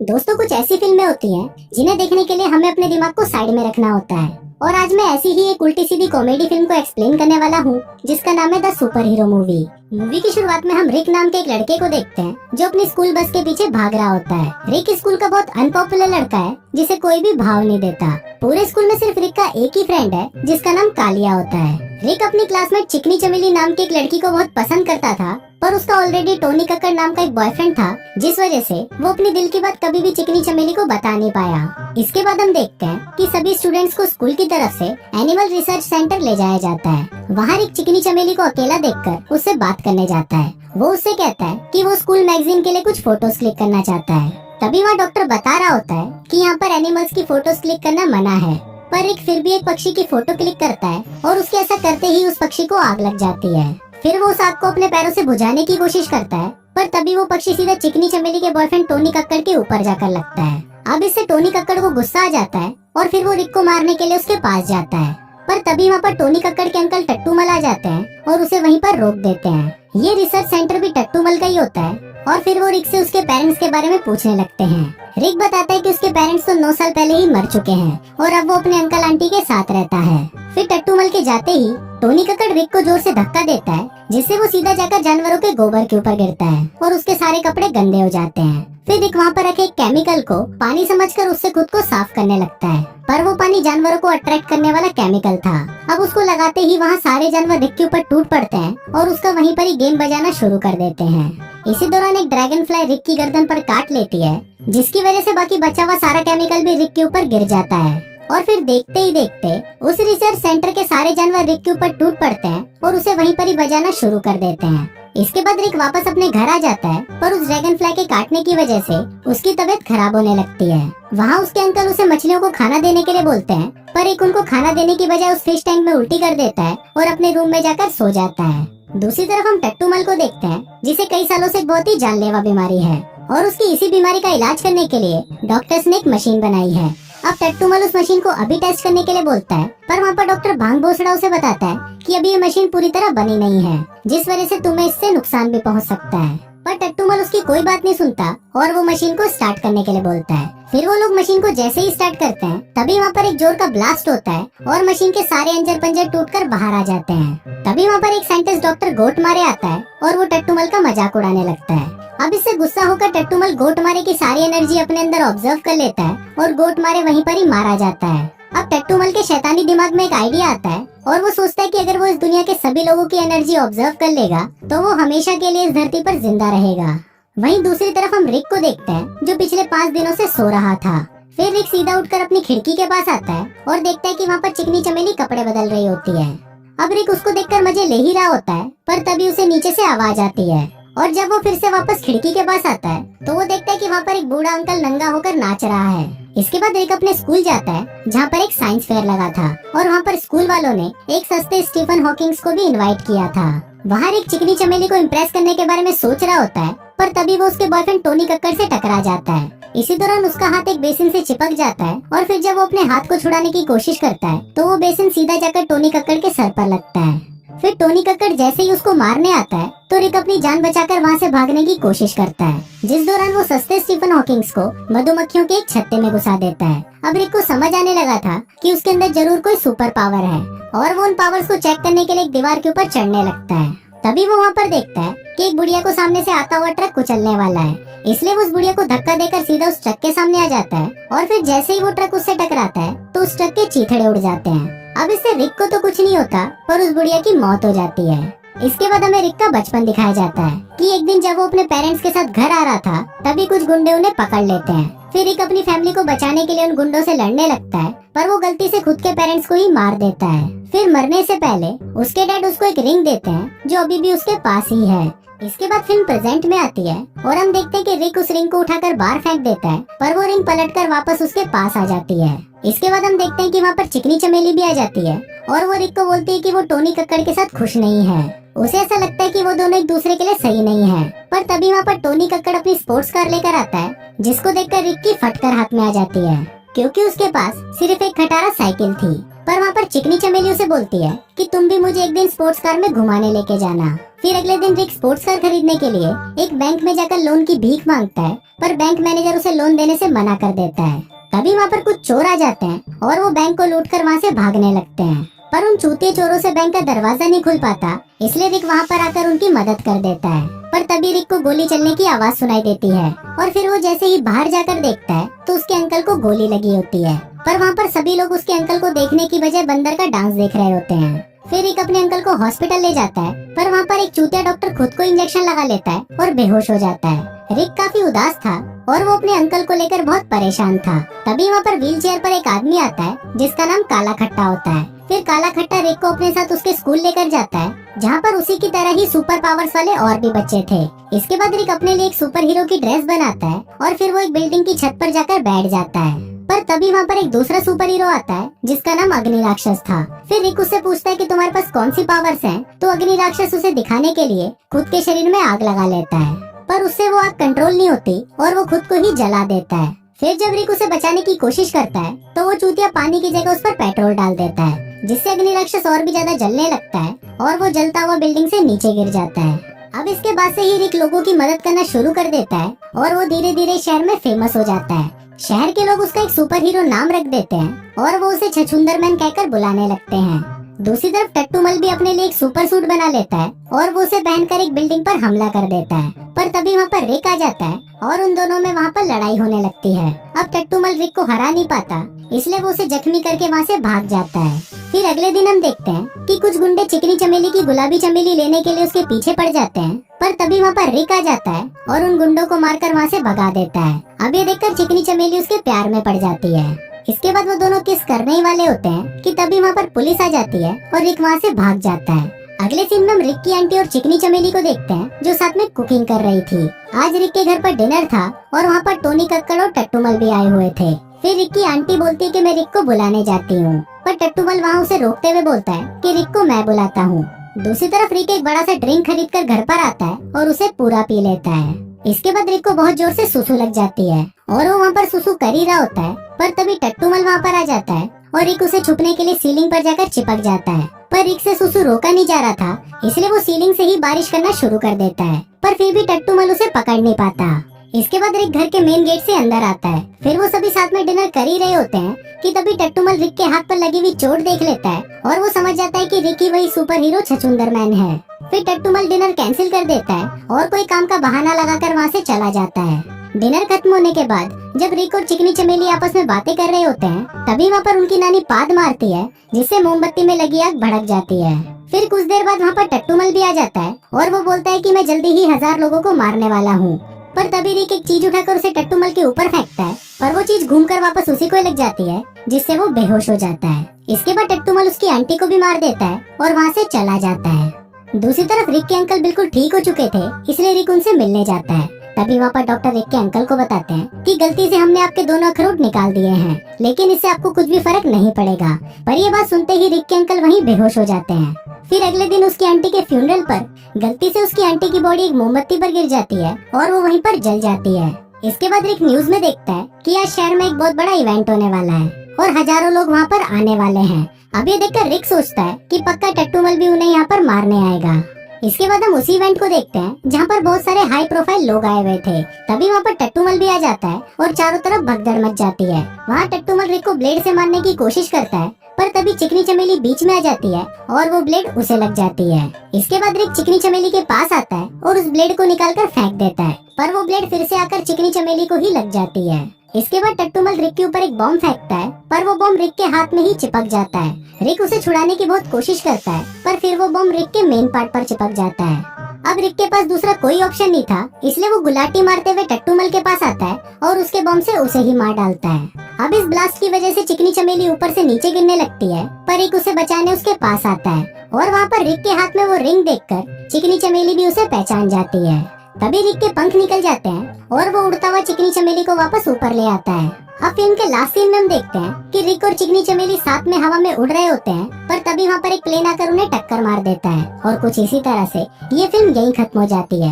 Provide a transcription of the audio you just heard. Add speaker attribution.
Speaker 1: दोस्तों, कुछ ऐसी फिल्में होती हैं जिन्हें देखने के लिए हमें अपने दिमाग को साइड में रखना होता है। और आज मैं ऐसी ही एक उल्टी सीधी कॉमेडी फिल्म को एक्सप्लेन करने वाला हूँ जिसका नाम है the super hero movie. Movie की शुरुआत में हम रिक नाम के एक लड़के को देखते हैं जो अपनी स्कूल बस के पीछे भाग रहा होता है। रिक स्कूल का बहुत अनपॉपुलर लड़का है जिसे कोई भी भाव नहीं देता। पूरे स्कूल में सिर्फ रिक का एक ही फ्रेंड है जिसका नाम कालिया होता है। रिक अपनी क्लासमेट चिकनी चमेली नाम की एक लड़की को बहुत पसंद करता था, पर उसका ऑलरेडी टोनी कक्कड़ नाम का एक बॉयफ्रेंड था, जिस वजह से वो अपनी दिल की बात कभी भी चिकनी चमेली को बता नहीं पाया। इसके बाद हम देखते हैं कि सभी स्टूडेंट्स को स्कूल की तरफ से एनिमल रिसर्च सेंटर ले जाया जाता है। वहाँ रिक चिकनी चमेली को अकेला देखकर उससे बात करने जाता है। वो उससे कहता है कि वो स्कूल मैगजीन के लिए कुछ फोटोज क्लिक करना चाहता है। तभी वहाँ डॉक्टर बता रहा होता है कि यहाँ पर एनिमल्स की फोटोज क्लिक करना मना है, पर रिक फिर भी एक पक्षी की फोटो क्लिक करता है और उसके ऐसा करते ही उस पक्षी को आग लग जाती है। फिर वो उस आग को अपने पैरों से बुझाने की कोशिश करता है, पर तभी वो पक्षी सीधा चिकनी चमेली के बॉयफ्रेंड टोनी कक्कड़ के ऊपर जाकर लगता है। अब इससे टोनी कक्कड़ को गुस्सा आ जाता है और फिर वो रिक को मारने के लिए उसके पास जाता है, पर तभी वहाँ पर टोनी कक्कड़ के अंकल टट्टूमल आ जाते हैं और उसे वहीं पर रोक देते हैं। ये रिसर्च सेंटर भी टट्टूमल का ही होता है और फिर वो रिक से उसके पेरेंट्स के बारे में पूछने लगते हैं। रिक बताता है कि उसके पेरेंट्स तो 9 साल पहले ही मर चुके हैं और अब वो अपने अंकल आंटी के साथ रहता है। फिर टट्टूमल के जाते ही टोनी कक्कड़ रिक को जोर से धक्का देता है, जिससे वो सीधा जाकर जानवरों के गोबर के ऊपर गिरता है और उसके सारे कपड़े गंदे हो जाते हैं। फिर रिक वहाँ पर रखे एक केमिकल को पानी समझकर उससे खुद को साफ करने लगता है, पर वो पानी जानवरों को अट्रैक्ट करने वाला केमिकल था। अब उसको लगाते ही वहाँ सारे जानवर रिक के ऊपर टूट पड़ते हैं और उसका वहीं पर ही गेम बजाना शुरू कर देते हैं। इसी दौरान एक ड्रैगन फ्लाई रिक की गर्दन पर काट लेती है, जिसकी वजह से बाकी बचा हुआ सारा केमिकल भी रिक के ऊपर गिर जाता है। और फिर देखते ही देखते उस रिसर्च सेंटर के सारे जानवर रिक के ऊपर टूट पड़ते हैं और उसे वहीं पर ही बजाना शुरू कर देते हैं। इसके बाद रिक वापस अपने घर आ जाता है, पर उस ड्रैगन फ्लाई के काटने की वजह से उसकी तबीयत खराब होने लगती है। वहाँ उसके अंकल उसे मछलियों को खाना देने के लिए बोलते हैं, पर रिक उनको खाना देने की बजाय उस फिश टैंक में उल्टी कर देता है और अपने रूम में जाकर सो जाता है। दूसरी तरफ हम टट्टूमल को देखते हैं, जिसे कई सालों से बहुत ही जानलेवा बीमारी है और उसकी इसी बीमारी का इलाज करने के लिए डॉक्टर्स ने एक मशीन बनाई है। अब टट्टूमल उस मशीन को अभी टेस्ट करने के लिए बोलता है, पर वहाँ पर डॉक्टर भांग भोसड़ा उसे बताता है कि अभी ये मशीन पूरी तरह बनी नहीं है, जिस वजह से तुम्हें इससे नुकसान भी पहुँच सकता है। पर टट्टूमल उसकी कोई बात नहीं सुनता और वो मशीन को स्टार्ट करने के लिए बोलता है। फिर वो लोग मशीन को जैसे ही स्टार्ट करते हैं, तभी वहाँ पर एक जोर का ब्लास्ट होता है और मशीन के सारे अंजर पंजर टूटकर बाहर आ जाते हैं। तभी वहाँ पर एक साइंटिस्ट डॉक्टर गोट मारे आता है और वो टट्टूमल का मजाक उड़ाने लगता है। अब इससे गुस्सा होकर टट्टूमल गोट मारे की सारी एनर्जी अपने अंदर ऑब्जर्व कर लेता है और गोट मारे वहीं पर ही मारा जाता है। अब टट्टूमल के शैतानी दिमाग में एक आइडिया आता है और वो सोचता है कि अगर वो इस दुनिया के सभी लोगों की एनर्जी ऑब्जर्व कर लेगा तो वो हमेशा के लिए इस धरती पर जिंदा रहेगा। वहीं दूसरी तरफ हम रिक को देखते हैं, जो पिछले 5 दिनों से सो रहा था। फिर रिक सीधा उठकर अपनी खिड़की के पास आता है और देखता है कि वहाँ पर चिकनी चमेली कपड़े बदल रही होती है। अब रिक उसको देखकर मजे ले ही रहा होता है, पर तभी उसे नीचे से आवाज आती है और जब वो फिर से वापस खिड़की के पास आता है तो वो देखता है कि वहाँ पर एक बूढ़ा अंकल नंगा होकर नाच रहा है। इसके बाद रिक अपने स्कूल जाता है, जहाँ पर एक साइंस फेयर लगा था और वहाँ पर स्कूल वालों ने एक सस्ते स्टीफन हॉकिंग्स को भी इनवाइट किया था। वहाँ रिक चिकनी चमेली को इम्प्रेस करने के बारे में सोच रहा होता है, पर तभी वो उसके बॉयफ्रेंड टोनी कक्कड़ से टकरा जाता है। इसी दौरान उसका हाथ एक बेसिन से चिपक जाता है और फिर जब वो अपने हाथ को छुड़ाने की कोशिश करता है तो वो बेसिन सीधा जाकर टोनी कक्कड़ के सर पर लगता है। फिर टोनी कक्कड़ जैसे ही उसको मारने आता है तो रिक अपनी जान बचाकर वहाँ से भागने की कोशिश करता है, जिस दौरान वो सस्ते स्टीफन हॉकिंग्स को मधुमक्खियों के एक छत्ते में घुसा देता है। अब रिक को समझ आने लगा था कि उसके अंदर जरूर कोई सुपर पावर है और वो उन पावर्स को चेक करने के लिए एक दीवार के ऊपर चढ़ने लगता है। तभी वो वहाँ पर देखता है कि एक बुढ़िया को सामने से आता हुआ ट्रक कुचलने वाला है, इसलिए वो उस बुढ़िया को धक्का देकर सीधा उस ट्रक के सामने आ जाता है और फिर जैसे ही वो ट्रक उससे टकराता है तो उस ट्रक के चीथड़े उड़ जाते हैं। अब इससे रिक को तो कुछ नहीं होता, पर उस बुढ़िया की मौत हो जाती है। इसके बाद हमें रिक का बचपन दिखाया जाता है कि एक दिन जब वो अपने पेरेंट्स के साथ घर आ रहा था तभी कुछ गुंडे उन्हें पकड़ लेते हैं। फिर रिक अपनी फैमिली को बचाने के लिए उन गुंडों से लड़ने लगता है, पर वो गलती से खुद के पेरेंट्स को ही मार देता है। फिर मरने से पहले उसके डैड उसको एक रिंग देते हैं जो अभी भी उसके पास ही है। इसके बाद फिल्म प्रेजेंट में आती है और हम देखते हैं कि रिक उस रिंग को उठाकर बाहर फेंक देता है, पर वो रिंग पलटकर वापस उसके पास आ जाती है। इसके बाद हम देखते हैं कि वहाँ पर चिकनी चमेली भी आ जाती है और वो रिक को बोलती है कि वो टोनी कक्कड़ के साथ खुश नहीं है। उसे ऐसा लगता है कि वो दोनों एक दूसरे के लिए सही नहीं है, पर तभी वहाँ पर टोनी कक्कड़ अपनी स्पोर्ट्स कार लेकर आता है, जिसको देखकर रिक की फटकर हाथ में आ जाती है, क्योंकि उसके पास सिर्फ एक खटारा साइकिल थी। पर वहाँ पर चिकनी चमेली उसे बोलती है कि तुम भी मुझे एक दिन स्पोर्ट्स कार में घुमाने लेके जाना। फिर अगले दिन रिक स्पोर्ट्स कार खरीदने के लिए एक बैंक में जाकर लोन की भीख मांगता है, पर बैंक मैनेजर उसे लोन देने से मना कर देता है। तभी वहाँ पर कुछ चोर आ जाते हैं और वो बैंक को लूटकर वहाँ से भागने लगते हैं, पर उन चूतिए चोरों से बैंक का दरवाजा नहीं खुल पाता, इसलिए रिक वहाँ पर आकर उनकी मदद कर देता है। पर तभी रिक को गोली चलने की आवाज सुनाई देती है और फिर वो जैसे ही बाहर जाकर देखता है तो उसके अंकल को गोली लगी होती है। पर वहाँ पर सभी लोग उसके अंकल को देखने की बजाय बंदर का डांस देख रहे होते हैं। फिर रिक अपने अंकल को हॉस्पिटल ले जाता है, पर वहाँ पर एक चूतिया डॉक्टर खुद को इंजेक्शन लगा लेता है और बेहोश हो जाता है। रिक काफी उदास था और वो अपने अंकल को लेकर बहुत परेशान था। तभी वहाँ पर व्हील चेयर पर एक आदमी आता है जिसका नाम काला खट्टा होता है। फिर काला खट्टा रिक को अपने साथ उसके स्कूल लेकर जाता है, जहाँ पर उसी की तरह ही सुपर पावर्स वाले और भी बच्चे थे। इसके बाद रिक अपने लिए एक सुपर हीरो की ड्रेस बनाता है और फिर वो एक बिल्डिंग की छत पर जाकर बैठ जाता है। पर तभी वहाँ पर एक दूसरा सुपर हीरो आता है जिसका नाम अग्नि राक्षस था। फिर रिक उससे पूछता है कि तुम्हारे पास कौन सी पावर्स हैं? तो अग्नि राक्षस उसे दिखाने के लिए खुद के शरीर में आग लगा लेता है, पर उससे वो आग कंट्रोल नहीं होती और वो खुद को ही जला देता है। फिर जब रिक उसे बचाने की कोशिश करता है तो वो चूतिया पानी की जगह उस पर पेट्रोल डाल देता है, जिससे अग्नि राक्षस और भी ज्यादा जलने लगता है और वो जलता हुआ बिल्डिंग से नीचे गिर जाता है। अब इसके बाद से ही रिक लोगों की मदद करना शुरू कर देता है और वो धीरे धीरे शहर में फेमस हो जाता है। शहर के लोग उसका एक सुपर हीरो नाम रख देते हैं और वो उसे छछूंदर मैन कहकर बुलाने लगते हैं। दूसरी तरफ टट्टूमल भी अपने लिए एक सुपर सूट बना लेता है और वो उसे पहनकर एक बिल्डिंग पर हमला कर देता है, पर तभी वहाँ पर रिक आ जाता है और उन दोनों में वहाँ पर लड़ाई होने लगती है। अब टट्टूमल रिक को हरा नहीं पाता, इसलिए वो उसे जख्मी करके वहाँ से भाग जाता है। फिर अगले दिन हम देखते हैं कि कुछ गुंडे चिकनी चमेली की गुलाबी चमेली लेने के लिए उसके पीछे पड़ जाते हैं, पर तभी वहाँ पर रिक आ जाता है और उन गुंडों को मारकर वहाँ से भगा देता है। अब ये देखकर चिकनी चमेली उसके प्यार में पड़ जाती है। इसके बाद वो दोनों किस करने ही वाले होते हैं कि तभी वहाँ पर पुलिस आ जाती है और रिक वहाँ से भाग जाता है। अगले सीन में हम रिक की आंटी और चिकनी चमेली को देखते हैं जो साथ में कुकिंग कर रही थी। आज रिक के घर पर डिनर था और वहाँ पर टोनी कक्कड़ और टट्टूमल भी आए हुए थे। फिर रिक की आंटी बोलती है कि मैं रिक को बुलाने जाती हूँ, पर टट्टूमल वहाँ उसे रोकते हुए बोलता है कि रिक को मैं बुलाता हूँ। दूसरी तरफ रिक एक बड़ा सा ड्रिंक खरीद कर घर पर आता है और उसे पूरा पी लेता है। इसके बाद रिक को बहुत जोर से सुसु लग जाती है और वो वहाँ पर सुसु कर ही रहा होता है, पर तभी टट्टूमल वहाँ पर आ जाता है और रिक उसे छुपने के लिए सीलिंग पर जाकर चिपक जाता है। पर रिक से सुसु रोका नहीं जा रहा था, इसलिए वो सीलिंग से ही बारिश करना शुरू कर देता है, पर फिर भी टट्टूमल उसे पकड़ नहीं पाता। इसके बाद रिक घर के मेन गेट से अंदर आता है। फिर वो सभी साथ में डिनर कर ही रहे होते हैं कि तभी टट्टूमल रिक के हाथ पर लगी हुई चोट देख लेता है और वो समझ जाता है कि रिक ही वही सुपर हीरो छछूंदर मैन है। फिर टट्टूमल डिनर कैंसिल कर देता है और कोई काम का बहाना लगाकर वहाँ से चला जाता है। डिनर खत्म होने के बाद जब रिक और चिकनी चमेली आपस में बातें कर रहे होते हैं, तभी वहाँ पर उनकी नानी पाद मारती है, जिससे मोमबत्ती में लगी आग भड़क जाती है। फिर कुछ देर बाद वहाँ पर टट्टूमल भी आ जाता है और वो बोलता है कि मैं जल्दी ही 1000 लोगों को मारने वाला हूँ। पर तभी रिक एक चीज उठाकर उसे टट्टूमल के ऊपर फेंकता है, पर वो चीज घूमकर वापस उसी को लग जाती है, जिससे वो बेहोश हो जाता है। इसके बाद टट्टूमल उसकी आंटी को भी मार देता है और वहाँ से चला जाता है। दूसरी तरफ रिक के अंकल बिल्कुल ठीक हो चुके थे, इसलिए रिक उनसे मिलने जाता है। तभी वहाँ पर डॉक्टर रिक के अंकल को बताते हैं कि गलती से हमने आपके दोनों अखरोट निकाल दिए हैं, लेकिन इससे आपको कुछ भी फर्क नहीं पड़ेगा। पर ये बात सुनते ही रिक के अंकल वहीं बेहोश हो जाते हैं। फिर अगले दिन उसकी आंटी के फ्यूनरल पर गलती से उसकी आंटी की बॉडी एक मोमबत्ती पर गिर जाती है और वो वहीं पर जल जाती है। इसके बाद रिक न्यूज में देखता है कि आज शहर में एक बहुत बड़ा इवेंट होने वाला है और हजारों लोग वहाँ पर आने वाले हैं। अब ये देखकर रिक सोचता है कि पक्का टट्टूमल भी उन्हें यहाँ पर मारने आएगा। इसके बाद हम उसी इवेंट को देखते हैं जहाँ पर बहुत सारे हाई प्रोफाइल लोग आए हुए थे। तभी वहाँ पर टट्टूमल भी आ जाता है और चारों तरफ भगदड़ मच जाती है। वहाँ टट्टूमल रिक को ब्लेड से मारने की कोशिश करता है, पर तभी चिकनी चमेली बीच में आ जाती है और वो ब्लेड उसे लग जाती है। इसके बाद रिक चिकनी चमेली के पास आता है और उस ब्लेड को निकालकर फेंक देता है, पर वो ब्लेड फिर से आकर चिकनी चमेली को ही लग जाती है। इसके बाद टट्टूमल रिक के ऊपर एक बॉम्ब फेंकता है, पर वो बॉम्ब रिक के हाथ में ही चिपक जाता है। रिक उसे छुड़ाने की बहुत कोशिश करता है, पर फिर वो बॉम्ब रिक के मेन पार्ट पर चिपक जाता है। अब रिक के पास दूसरा कोई ऑप्शन नहीं था, इसलिए वो गुलाटी मारते हुए टट्टूमल के पास आता है और उसके बॉम्ब से उसे ही मार डालता है। अब इस ब्लास्ट की वजह से चिकनी चमेली ऊपर से नीचे गिरने लगती है, पर रिक उसे बचाने उसके पास आता है और वहाँ पर रिक के हाथ में वो रिंग देखकर चिकनी चमेली भी उसे पहचान जाती है। तभी रिक के पंख निकल जाते हैं और वो उड़ता हुआ चिकनी चमेली को वापस ऊपर ले आता है। अब फिल्म के लास्ट सीन में हम देखते हैं कि रिक और चिकनी चमेली साथ में हवा में उड़ रहे होते हैं, पर तभी वहाँ पर एक प्लेन आकर उन्हें टक्कर मार देता है और कुछ इसी तरह से ये फिल्म यहीं खत्म हो जाती है।